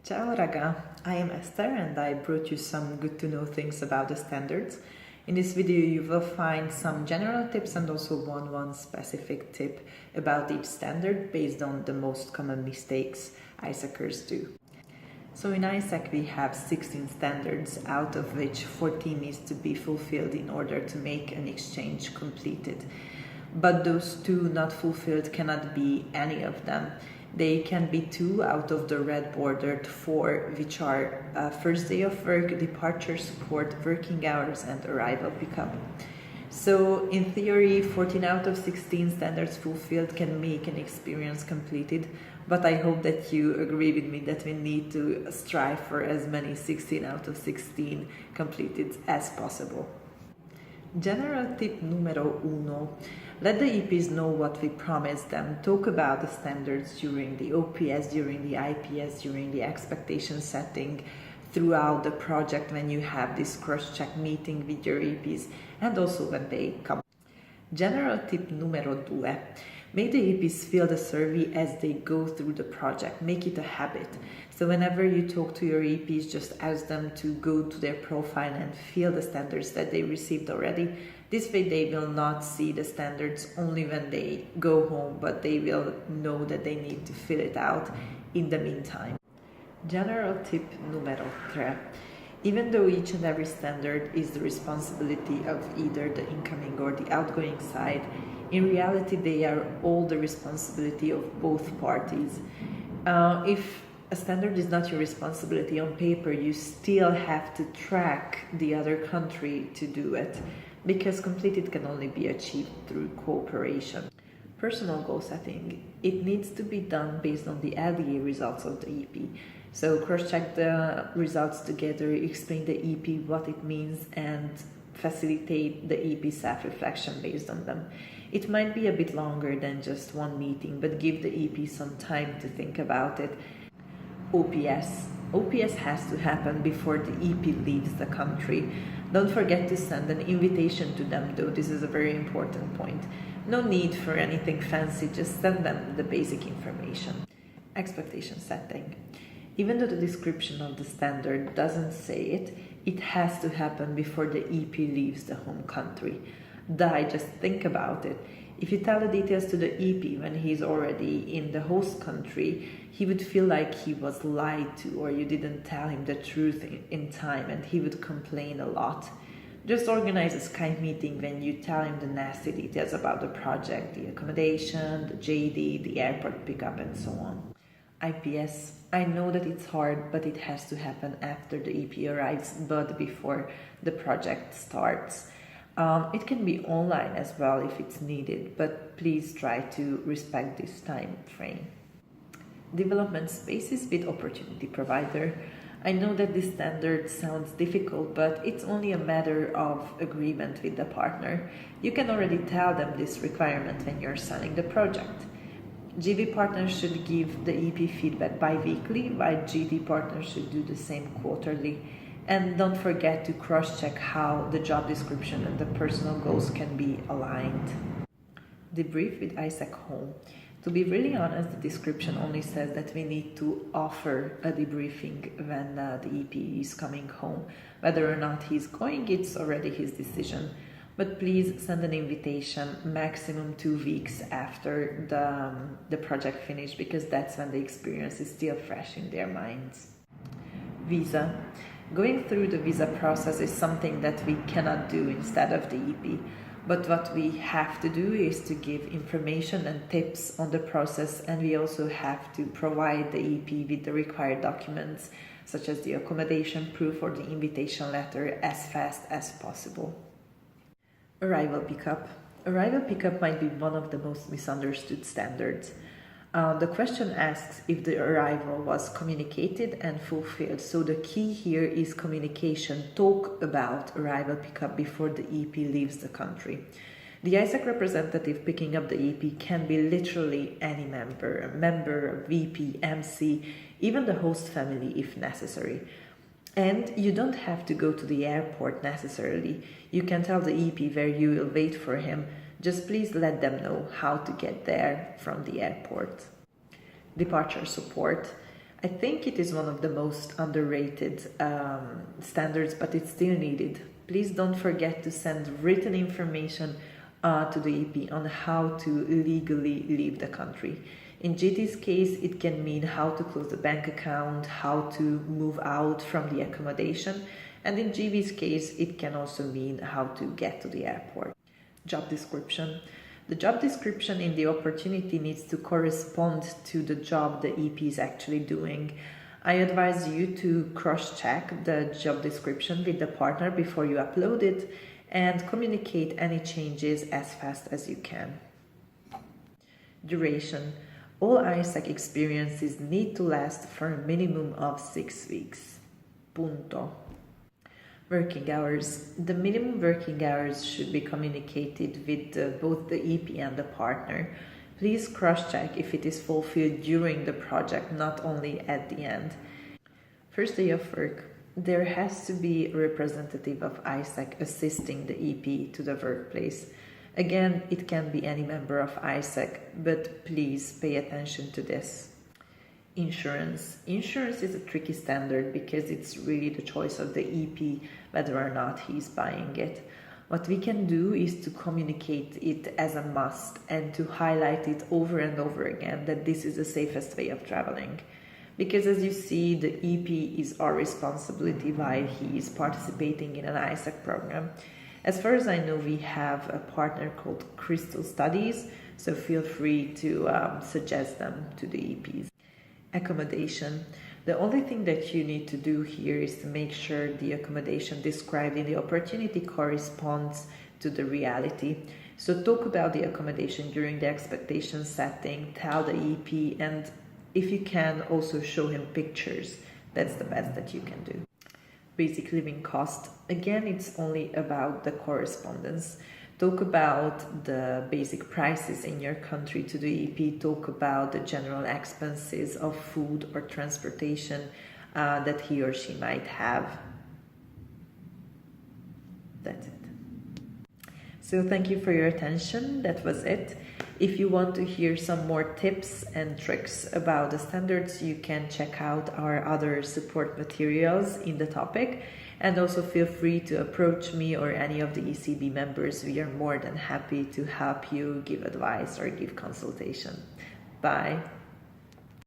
Ciao raga, I am Esther and I brought you some good to know things about the standards. In this video you will find some general tips and also one specific tip about each standard based on the most common mistakes ISACers do. So in ISAC we have 16 standards, out of which 14 needs to be fulfilled in order to make an exchange completed. But those two not fulfilled cannot be any of them. They can be 2 out of the red bordered 4, which are first day of work, departure support, working hours, and arrival pickup. So in theory, 14 out of 16 standards fulfilled can make an experience completed, but I hope that you agree with me that we need to strive for as many 16 out of 16 completed as possible. General tip numero uno. Let the EPs know what we promised them. Talk about the standards during the OPS, during the IPS, during the expectation setting, throughout the project when you have this cross-check meeting with your EPs, and also when they come. General tip numero due. Make the EPs fill the survey as they go through the project. Make it a habit. So whenever you talk to your EPs, just ask them to go to their profile and fill the standards that they received already. This way they will not see the standards only when they go home, but they will know that they need to fill it out in the meantime. General tip numero 3. Even though each and every standard is the responsibility of either the incoming or the outgoing side, in reality they are all the responsibility of both parties. If a standard is not your responsibility on paper, you still have to track the other country to do it, because completed can only be achieved through cooperation. Personal goal setting. It needs to be done based on the LDA results of the EP. So cross-check the results together, explain the EP what it means, and facilitate the EP self-reflection based on them. It might be a bit longer than just one meeting, but give the EP some time to think about it. OPS. OPS has to happen before the EP leaves the country. Don't forget to send an invitation to them, though this is a very important point. No need for anything fancy, just send them the basic information. Expectation setting. Even though the description of the standard doesn't say it, it has to happen before the EP leaves the home country. Just think about it. If you tell the details to the EP when he's already in the host country, he would feel like he was lied to, or you didn't tell him the truth in time, and he would complain a lot. Just organize a Skype meeting when you tell him the nasty details about the project, the accommodation, the JD, the airport pickup, and so on. IPS. I know that it's hard, but it has to happen after the EP arrives, but before the project starts. It can be online as well if it's needed, but please try to respect this time frame. Development spaces with opportunity provider. I know that this standard sounds difficult, but it's only a matter of agreement with the partner. You can already tell them this requirement when you're selling the project. GV partners should give the EP feedback bi-weekly, while GT partners should do the same quarterly. And don't forget to cross-check how the job description and the personal goals can be aligned. Debrief with ISAC home. To be really honest, the description only says that we need to offer a debriefing when the EP is coming home. Whether or not he's going, it's already his decision. But please send an invitation maximum 2 weeks after the project finished, because that's when the experience is still fresh in their minds. Visa. Going through the visa process is something that we cannot do instead of the EP. But what we have to do is to give information and tips on the process, and we also have to provide the EP with the required documents, such as the accommodation proof or the invitation letter, as fast as possible. Arrival pickup. Arrival pickup might be one of the most misunderstood standards. The question asks if the arrival was communicated and fulfilled. So the key here is communication. Talk about arrival pickup before the EP leaves the country. The ISAC representative picking up the EP can be literally any member, a VP, MC, even the host family if necessary. And you don't have to go to the airport necessarily. You can tell the EP where you will wait for him. Just please let them know how to get there from the airport. Departure support. I think it is one of the most underrated standards, but it's still needed. Please don't forget to send written information to the EP on how to legally leave the country. In GT's case, it can mean how to close the bank account, how to move out from the accommodation, and in GV's case, it can also mean how to get to the airport. Job description. The job description in the opportunity needs to correspond to the job the EP is actually doing. I advise you to cross-check the job description with the partner before you upload it and communicate any changes as fast as you can. Duration. All ISAC experiences need to last for a minimum of 6 weeks. Punto. Working hours. The minimum working hours should be communicated with both the EP and the partner. Please cross-check if it is fulfilled during the project, not only at the end. First day of work. There has to be a representative of ISAC assisting the EP to the workplace. Again, it can be any member of ISAC, but please pay attention to this. Insurance. Insurance is a tricky standard because it's really the choice of the EP whether or not he's buying it. What we can do is to communicate it as a must and to highlight it over and over again that this is the safest way of traveling. Because as you see, the EP is our responsibility while he is participating in an ISAC program. As far as I know, we have a partner called Crystal Studies, so feel free to suggest them to the EPs. Accommodation. The only thing that you need to do here is to make sure the accommodation described in the opportunity corresponds to the reality. So talk about the accommodation during the expectation setting, tell the EP, and if you can, also show him pictures. That's the best that you can do. Basic living cost. Again, it's only about the correspondence. Talk about the basic prices in your country to the EP. Talk about the general expenses of food or transportation that he or she might have. That's it. So thank you for your attention. That was it. If you want to hear some more tips and tricks about the standards, you can check out our other support materials in the topic. And also feel free to approach me or any of the ECB members. We are more than happy to help you give advice or give consultation. Bye.